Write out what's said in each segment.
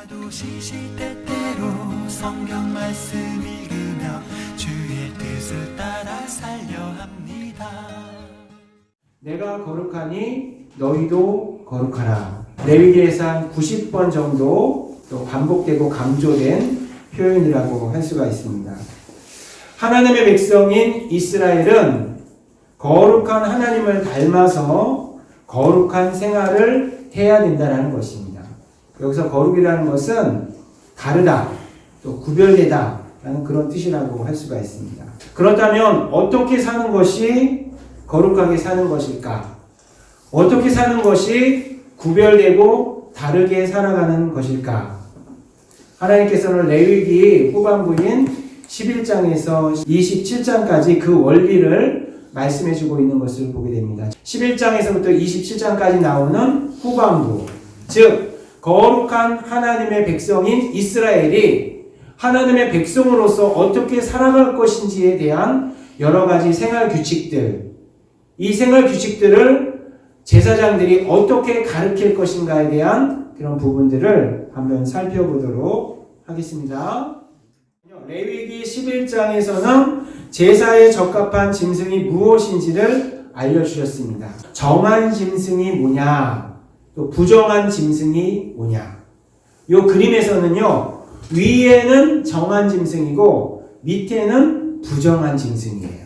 밤마다 시시때때로 성경 말씀 읽으며 주의 뜻을 따라 살려 합니다. 내가 거룩하니 너희도 거룩하라. 레위기에서 90번 정도 또 반복되고 강조된 표현이라고 할 수가 있습니다. 하나님의 백성인 이스라엘은 거룩한 하나님을 닮아서 거룩한 생활을 해야 된다는 것입니다. 여기서 거룩이라는 것은 다르다, 또 구별되다 라는 그런 뜻이라고 할 수가 있습니다. 그렇다면 어떻게 사는 것이 거룩하게 사는 것일까? 어떻게 사는 것이 구별되고 다르게 살아가는 것일까? 하나님께서는 레위기 후반부인 11장에서 27장까지 그 원리를 말씀해주고 있는 것을 보게 됩니다. 11장에서부터 27장까지 나오는 후반부, 즉 거룩한 하나님의 백성인 이스라엘이 하나님의 백성으로서 어떻게 살아갈 것인지에 대한 여러 가지 생활 규칙들, 이 생활 규칙들을 제사장들이 어떻게 가르칠 것인가에 대한 그런 부분들을 한번 살펴보도록 하겠습니다. 레위기 11장에서는 제사에 적합한 짐승이 무엇인지를 알려주셨습니다. 정한 짐승이 뭐냐, 또 부정한 짐승이 뭐냐. 이 그림에서는요, 위에는 정한 짐승이고 밑에는 부정한 짐승이에요.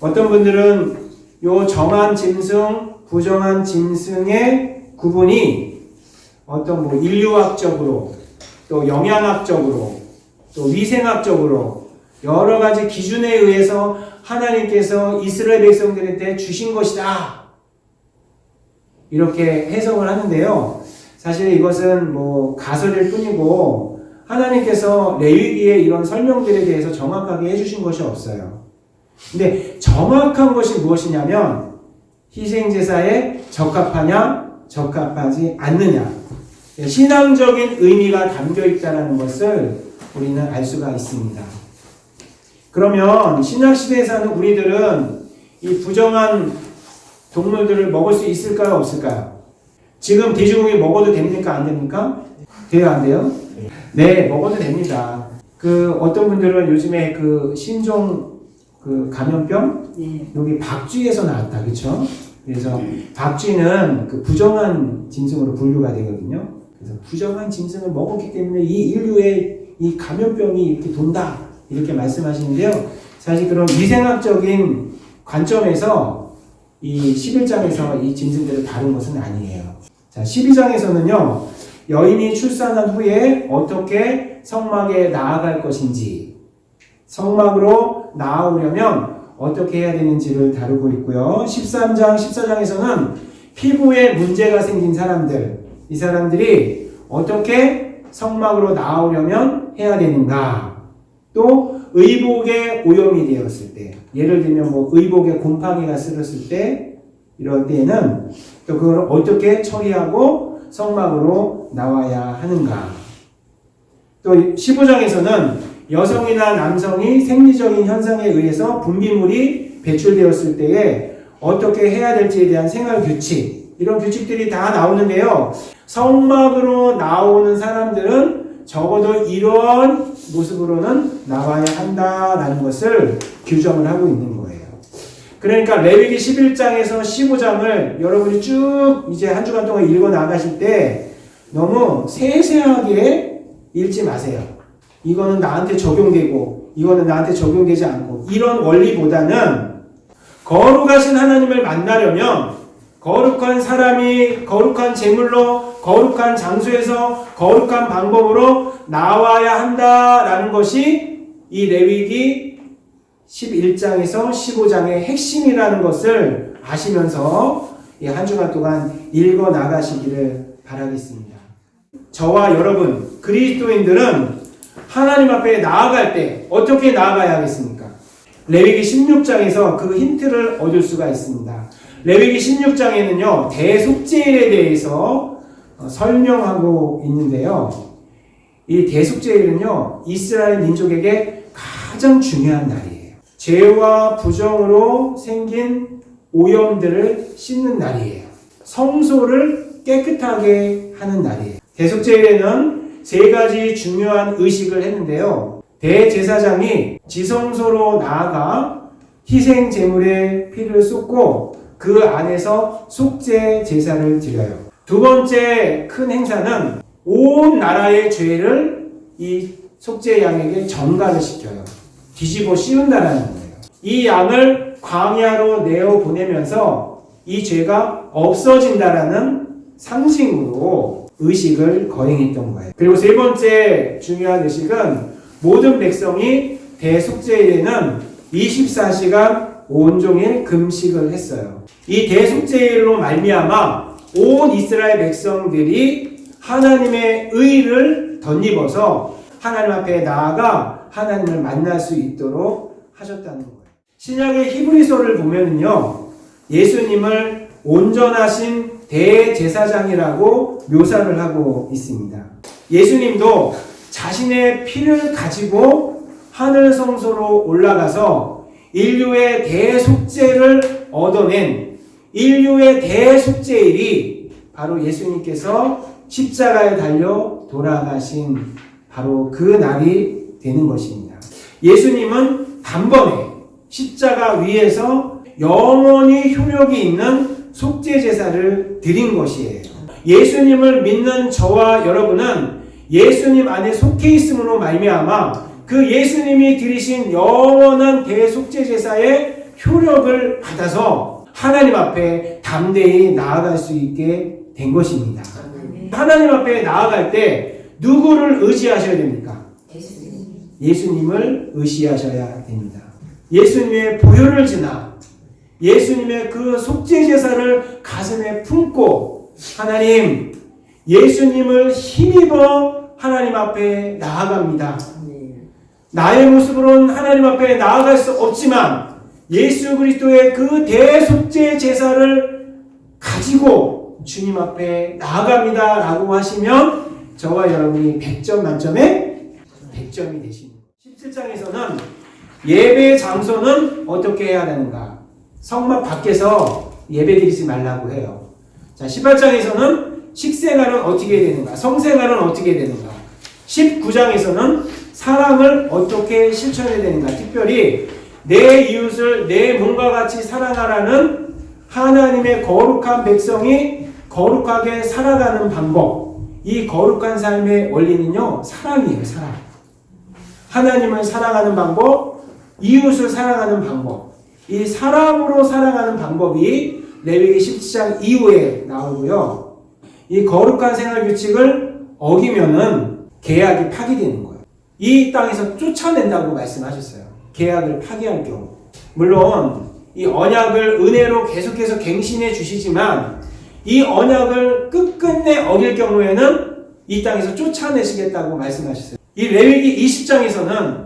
어떤 분들은 이 정한 짐승, 부정한 짐승의 구분이 어떤 인류학적으로, 또 영양학적으로, 또 위생학적으로 여러 가지 기준에 의해서 하나님께서 이스라엘 백성들한테 주신 것이다, 이렇게 해석을 하는데요. 사실 이것은 가설일 뿐이고 하나님께서 레위기의 이런 설명들에 대해서 정확하게 해주신 것이 없어요. 근데 정확한 것이 무엇이냐면 희생제사에 적합하냐, 적합하지 않느냐, 신앙적인 의미가 담겨 있다는 것을 우리는 알 수가 있습니다. 그러면 신약시대에 사는 우리들은 이 부정한 동물들을 먹을 수 있을까요, 없을까요? 지금 돼지고기 먹어도 됩니까, 안 됩니까? 돼요, 안 돼요? 네, 먹어도 됩니다. 어떤 분들은 요즘에 신종 감염병? 여기 박쥐에서 나왔다, 그쵸? 그래서 박쥐는 부정한 짐승으로 분류가 되거든요. 그래서 부정한 짐승을 먹었기 때문에 이 인류의 이 감염병이 이렇게 돈다, 이렇게 말씀하시는데요. 사실 그런 위생학적인 관점에서 이 11장에서 이 짐승들을 다룬 것은 아니에요. 자, 12장에서는요, 여인이 출산한 후에 어떻게 성막에 나아갈 것인지, 성막으로 나아오려면 어떻게 해야 되는지를 다루고 있고요. 13장, 14장에서는 피부에 문제가 생긴 사람들, 이 사람들이 어떻게 성막으로 나아오려면 해야 되는가, 또 의복에 오염이 되었을 때, 예를 들면 의복에 곰팡이가 쓸었을 때, 이럴 때는 또 그걸 어떻게 처리하고 성막으로 나와야 하는가. 또 15장에서는 여성이나 남성이 생리적인 현상에 의해서 분비물이 배출되었을 때에 어떻게 해야 될지에 대한 생활 규칙, 이런 규칙들이 다 나오는데요. 성막으로 나오는 사람들은 적어도 이런 모습으로는 나와야 한다라는 것을 규정을 하고 있는 거예요. 그러니까 레위기 11장에서 15장을 여러분이 쭉 이제 한 주간 동안 읽어 나가실 때 너무 세세하게 읽지 마세요. 이거는 나한테 적용되고 이거는 나한테 적용되지 않고, 이런 원리보다는 거룩하신 하나님을 만나려면 거룩한 사람이 거룩한 제물로 거룩한 장소에서 거룩한 방법으로 나와야 한다라는 것이 이 레위기 11장에서 15장의 핵심이라는 것을 아시면서 한 주간 동안 읽어 나가시기를 바라겠습니다. 저와 여러분 그리스도인들은 하나님 앞에 나아갈 때 어떻게 나아가야 하겠습니까? 레위기 16장에서 그 힌트를 얻을 수가 있습니다. 레위기 16장에는요, 대속제일에 대해서 설명하고 있는데요. 이 대속제일은요, 이스라엘 민족에게 가장 중요한 날이에요. 죄와 부정으로 생긴 오염들을 씻는 날이에요. 성소를 깨끗하게 하는 날이에요. 대속제일에는 세 가지 중요한 의식을 했는데요. 대제사장이 지성소로 나아가 희생 제물에 피를 쏟고 그 안에서 속죄 제사를 드려요. 두 번째 큰 행사는 온 나라의 죄를 이 속죄 양에게 전가를 시켜요. 뒤집어 씌운다라는 거예요. 이 양을 광야로 내어 보내면서 이 죄가 없어진다라는 상징으로 의식을 거행했던 거예요. 그리고 세 번째 중요한 의식은 모든 백성이 대속죄일에는 24시간 온종일 금식을 했어요. 이 대속죄일로 말미암아 온 이스라엘 백성들이 하나님의 의를 덧입어서 하나님 앞에 나아가 하나님을 만날 수 있도록 하셨다는 거예요. 신약의 히브리서를 보면요, 예수님을 온전하신 대제사장이라고 묘사를 하고 있습니다. 예수님도 자신의 피를 가지고 하늘 성소로 올라가서 인류의 대속죄를 얻어낸 인류의 대속죄일이 바로 예수님께서 십자가에 달려 돌아가신 바로 그 날이 되는 것입니다. 예수님은 단번에 십자가 위에서 영원히 효력이 있는 속죄 제사를 드린 것이에요. 예수님을 믿는 저와 여러분은 예수님 안에 속해 있음으로 말미암아 그 예수님이 드리신 영원한 대속죄 제사의 효력을 받아서 하나님 앞에 담대히 나아갈 수 있게 된 것입니다. 하나님 앞에 나아갈 때 누구를 의지하셔야 됩니까? 예수님을 의지하셔야 됩니다. 예수님의 보혈을 지나 예수님의 그 속죄 제사를 가슴에 품고 하나님, 예수님을 힘입어 하나님 앞에 나아갑니다. 나의 모습으로는 하나님 앞에 나아갈 수 없지만 예수 그리스도의 그 대속죄 제사를 가지고 주님 앞에 나아갑니다 라고 하시면 저와 여러분이 100점 만점에 100점이 되십니다. 17장에서는 예배 장소는 어떻게 해야 되는가? 성막 밖에서 예배 드리지 말라고 해요. 자, 18장에서는 식생활은 어떻게 되는가? 성생활은 어떻게 되는가? 19장에서는 사랑을 어떻게 실천해야 되는가? 특별히 내 이웃을 내 몸과 같이 사랑하라는 하나님의 거룩한 백성이 거룩하게 살아가는 방법. 이 거룩한 삶의 원리는요, 사랑이에요, 사랑. 하나님을 사랑하는 방법, 이웃을 사랑하는 방법. 이 사랑으로 살아가는 방법이 레위기 17장 이후에 나오고요. 이 거룩한 생활 규칙을 어기면은 계약이 파기되는 거예요. 이 땅에서 쫓아낸다고 말씀하셨어요. 계약을 파기할 경우. 물론 이 언약을 은혜로 계속해서 갱신해 주시지만 이 언약을 끝끝내 어길 경우에는 이 땅에서 쫓아내시겠다고 말씀하셨어요. 이 레위기 20장에서는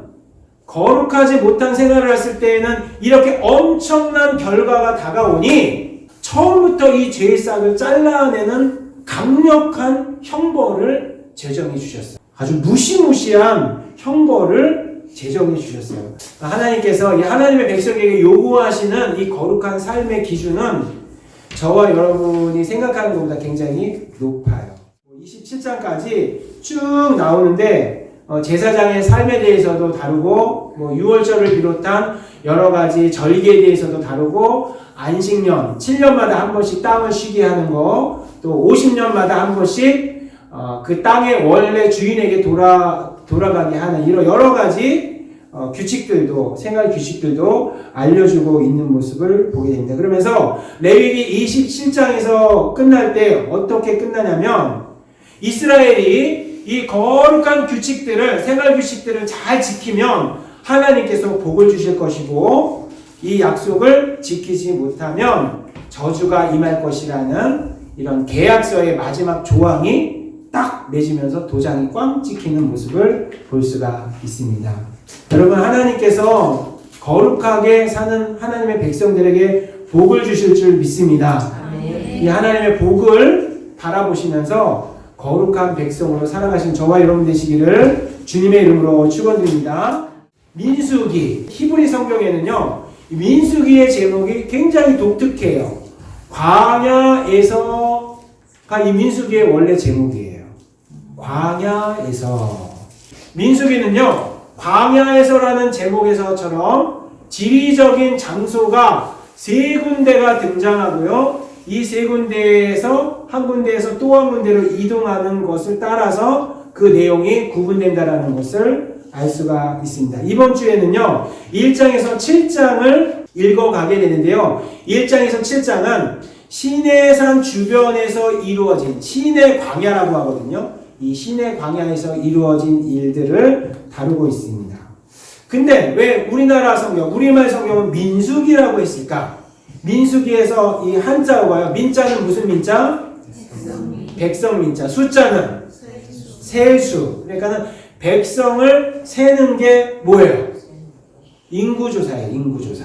거룩하지 못한 생활을 했을 때에는 이렇게 엄청난 결과가 다가오니 처음부터 이 죄의 싹을 잘라내는 강력한 형벌을 제정해 주셨어요. 아주 무시무시한 형벌을 제정해 주셨어요. 하나님께서 이 하나님의 백성에게 요구하시는 이 거룩한 삶의 기준은 저와 여러분이 생각하는 것보다 굉장히 높아요. 27장까지 쭉 나오는데 제사장의 삶에 대해서도 다루고 유월절을 비롯한 여러 가지 절기에 대해서도 다루고 안식년 7년마다 한 번씩 땅을 쉬게 하는 거, 또 50년마다 한 번씩 그 땅의 원래 주인에게 돌아가게 하는 이런 여러 가지 규칙들도, 생활 규칙들도 알려주고 있는 모습을 보게 됩니다. 그러면서 레위기 27장에서 끝날 때 어떻게 끝나냐면 이스라엘이 이 거룩한 규칙들을, 생활 규칙들을 잘 지키면 하나님께서 복을 주실 것이고 이 약속을 지키지 못하면 저주가 임할 것이라는 이런 계약서의 마지막 조항이 딱 맺으면서 도장이 꽝 찍히는 모습을 볼 수가 있습니다. 여러분, 하나님께서 거룩하게 사는 하나님의 백성들에게 복을 주실 줄 믿습니다. 이 하나님의 복을 바라보시면서 거룩한 백성으로 살아가신 저와 여러분 되시기를 주님의 이름으로 축원드립니다. 민수기, 히브리 성경에는요, 민수기의 제목이 굉장히 독특해요. 광야에서가 이 민수기의 원래 제목이에요. 광야에서. 민수기는요, 광야에서라는 제목에서처럼 지리적인 장소가 세 군데가 등장하고요. 이 세 군데에서 한 군데에서 또 한 군데로 이동하는 것을 따라서 그 내용이 구분된다라는 것을 알 수가 있습니다. 이번 주에는요, 1장에서 7장을 읽어가게 되는데요. 1장에서 7장은 시내산 주변에서 이루어진 시내 광야라고 하거든요. 이 시내 광야에서 이루어진 일들을 다루고 있습니다. 근데 왜 우리나라 성경, 우리말 성경은 민수기라고 했을까? 민수기에서 이 한자어가요. 민자는 무슨 민자? 백성 민자. 숫자는? 세수. 그러니까는 백성을 세는 게 뭐예요? 인구조사예요. 인구조사.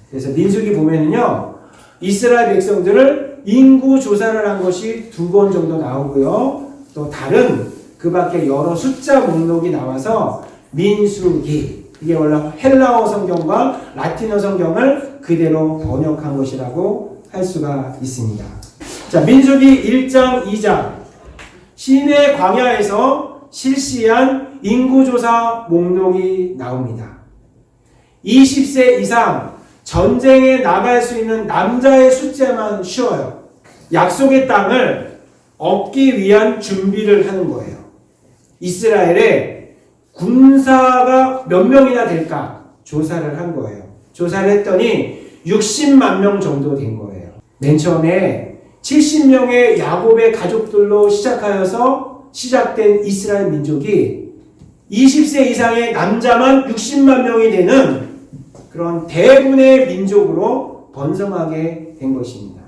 그래서 민수기 보면은요, 이스라엘 백성들을 인구조사를 한 것이 2번 정도 나오고요. 또 다른 그 밖에 여러 숫자 목록이 나와서 민수기, 이게 원래 헬라어 성경과 라틴어 성경을 그대로 번역한 것이라고 할 수가 있습니다. 자, 민수기 1장, 2장. 시내 광야에서 실시한 인구조사 목록이 나옵니다. 20세 이상 전쟁에 나갈 수 있는 남자의 숫자만 쉬워요. 약속의 땅을 얻기 위한 준비를 하는 거예요. 이스라엘에 군사가 몇 명이나 될까 조사를 한 거예요. 조사를 했더니 60만 명 정도 된 거예요. 맨 처음에 70명의 야곱의 가족들로 시작하여서 시작된 이스라엘 민족이 20세 이상의 남자만 60만 명이 되는 그런 대군의 민족으로 번성하게 된 것입니다.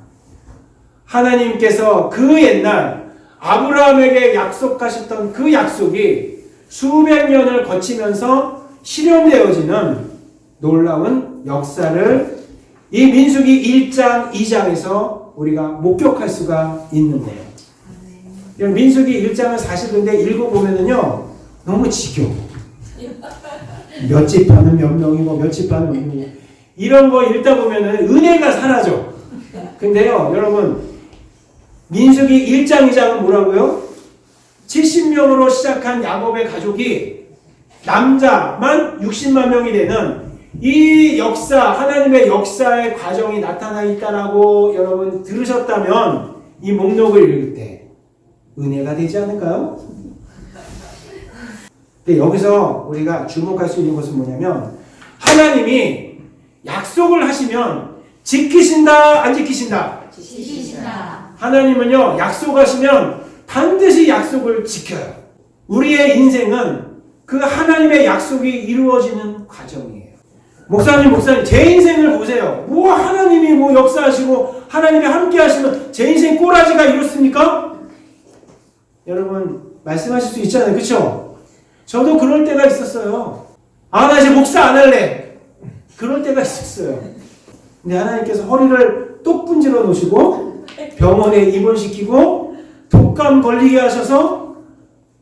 하나님께서 그 옛날 아브라함에게 약속하셨던 그 약속이 수백 년을 거치면서 실현되어지는 놀라운 역사를 이 민수기 1장, 2장에서 우리가 목격할 수가 있는 거예요. 민수기 1장을 사실 근데 읽어보면은요, 너무 지겨워. 몇 지파는 몇 명이고, 몇 지파는 몇 명이고. 이런 거 읽다 보면은 은혜가 사라져. 근데요, 여러분, 민수기 1장, 2장은 뭐라고요? 70명으로 시작한 야곱의 가족이 남자만 60만 명이 되는 이 역사, 하나님의 역사의 과정이 나타나 있다라고 여러분 들으셨다면 이 목록을 읽을 때 은혜가 되지 않을까요? 근데 여기서 우리가 주목할 수 있는 것은 뭐냐면 하나님이 약속을 하시면 지키신다, 안 지키신다? 지키신다. 하나님은요, 약속하시면 반드시 약속을 지켜요. 우리의 인생은 그 하나님의 약속이 이루어지는 과정이에요. 목사님, 제 인생을 보세요. 뭐 하나님이 뭐 역사하시고 하나님이 함께 하시면 제 인생 꼬라지가 이렇습니까? 여러분 말씀하실 수 있잖아요. 그렇죠? 저도 그럴 때가 있었어요. 아, 나 이제 목사 안 할래. 그럴 때가 있었어요. 근데 하나님께서 허리를 똑 분질러 놓으시고 병원에 입원시키고 독감 걸리게 하셔서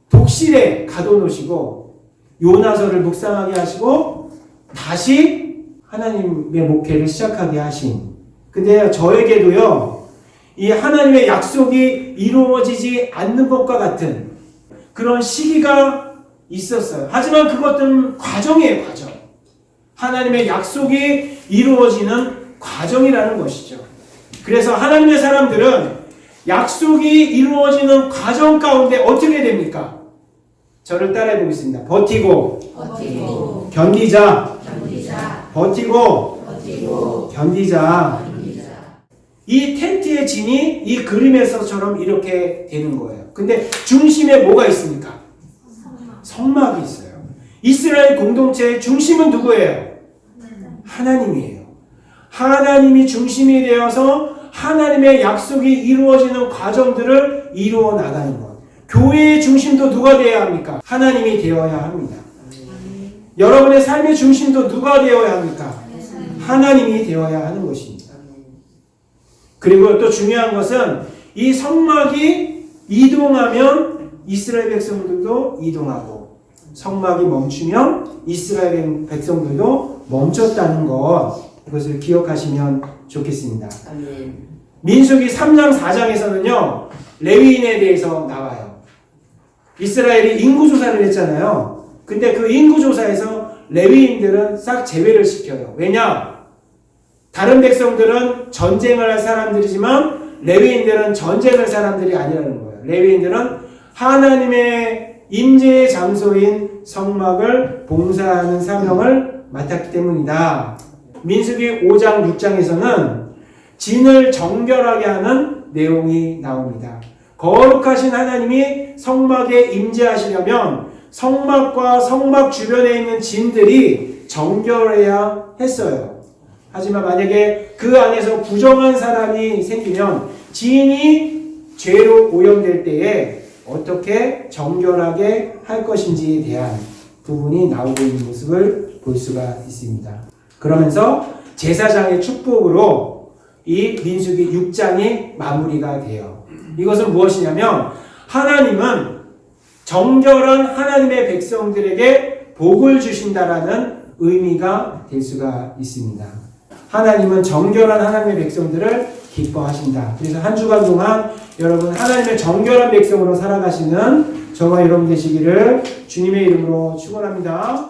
독실에 가둬놓으시고 요나서를 묵상하게 하시고 다시 하나님의 목회를 시작하게 하신. 근데 저에게도요, 이 하나님의 약속이 이루어지지 않는 것과 같은 그런 시기가 있었어요. 하지만 그것들은 과정이에요, 과정. 하나님의 약속이 이루어지는 과정이라는 것이죠. 그래서 하나님의 사람들은 약속이 이루어지는 과정 가운데 어떻게 됩니까? 저를 따라해 보겠습니다. 버티고, 견디자, 버티고, 견디자. 이 텐트의 진이 이 그림에서처럼 이렇게 되는 거예요. 근데 중심에 뭐가 있습니까? 성막이 있어요. 이스라엘 공동체의 중심은 누구예요? 하나님이에요. 하나님이 중심이 되어서 하나님의 약속이 이루어지는 과정들을 이루어 나가는 것. 교회의 중심도 누가 되어야 합니까? 하나님이 되어야 합니다. 여러분의 삶의 중심도 누가 되어야 합니까? 하나님이 되어야 하는 것입니다. 그리고 또 중요한 것은 이 성막이 이동하면 이스라엘 백성들도 이동하고 성막이 멈추면 이스라엘 백성들도 멈췄다는 것, 이것을 기억하시면 좋겠습니다. 민수기 3장 4장에서는요 레위인에 대해서 나와요. 이스라엘이 인구조사를 했잖아요. 근데 그 인구조사에서 레위인들은 싹 제외를 시켜요. 왜냐? 다른 백성들은 전쟁을 할 사람들이지만 레위인들은 전쟁을 할 사람들이 아니라는 거예요. 레위인들은 하나님의 임재의 장소인 성막을 봉사하는 사명을 맡았기 때문이다. 민수기 5장 6장에서는 진을 정결하게 하는 내용이 나옵니다. 거룩하신 하나님이 성막에 임재하시려면 성막과 성막 주변에 있는 진들이 정결해야 했어요. 하지만 만약에 그 안에서 부정한 사람이 생기면 진이 죄로 오염될 때에 어떻게 정결하게 할 것인지에 대한 부분이 나오고 있는 모습을 볼 수가 있습니다. 그러면서 제사장의 축복으로 이 민수기 6장이 마무리가 돼요. 이것은 무엇이냐면 하나님은 정결한 하나님의 백성들에게 복을 주신다라는 의미가 될 수가 있습니다. 하나님은 정결한 하나님의 백성들을 기뻐하신다. 그래서 한 주간 동안 여러분 하나님의 정결한 백성으로 살아가시는 저와 여러분 되시기를 주님의 이름으로 축원합니다.